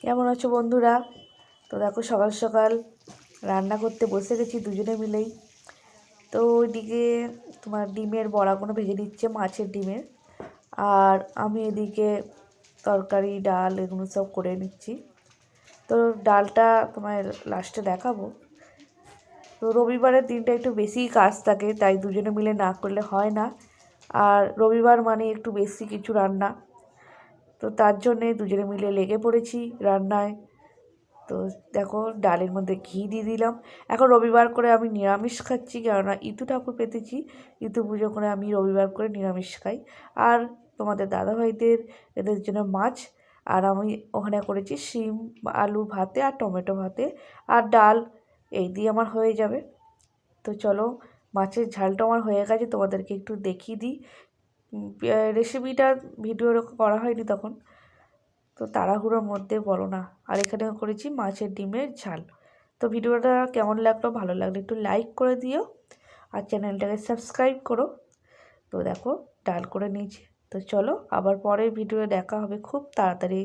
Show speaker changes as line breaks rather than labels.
কেমন আছো বন্ধুরা? তো দেখো সকাল সকাল রান্না করতে বসে গেছি দুজনে মিলেই। তো ওইদিকে তোমার ডিমের বড়াগুলো ভেজে দিচ্ছে, মাছের ডিমের। আর আমি এদিকে তরকারি ডাল এগুলো সব করে নিচ্ছি। তো ডালটা তোমার লাস্টে দেখাবো। তো রবিবারের দিনটা একটু বেশিই কাজ থাকে, তাই দুজনে মিলে না করলে হয় না। আর রবিবার মানে একটু বেশি কিছু রান্না, তো তার জন্যে দুজনে মিলে লেগে পড়েছি রান্নায়। তো দেখো ডালের মধ্যে ঘি দিয়ে দিলাম। এখন রবিবার করে আমি নিরামিষ খাচ্ছি, কেননা ইতু ঠাকুর পেতেছি। ইতু পুজো করে আমি রবিবার করে নিরামিষ খাই। আর তোমাদের দাদাভাইদের এদের জন্য মাছ। আর আমি ওখানে করেছি শিম আলু ভাতে আর টমেটো ভাতে আর ডাল। এই দিয়ে আমার হয়ে যাবে। তো চলো, মাছের ঝালটা আমার হয়ে গেছে, তোমাদেরকে একটু দেখিয়ে দিই। রেসিপিটা ভিডিও করা হয়নি তখন, তো তাড়াহুড়োর মধ্যে বলো না। আর এখানে করেছি মাছের ডিমের ঝাল। তো ভিডিওটা কেমন লাগলো, ভালো লাগলে একটু লাইক করে দিও আর চ্যানেলটাকে সাবস্ক্রাইব করো। তো দেখো ডাল করে নিয়েছি। তো চলো আবার পরের ভিডিও দেখা হবে খুব তাড়াতাড়ি।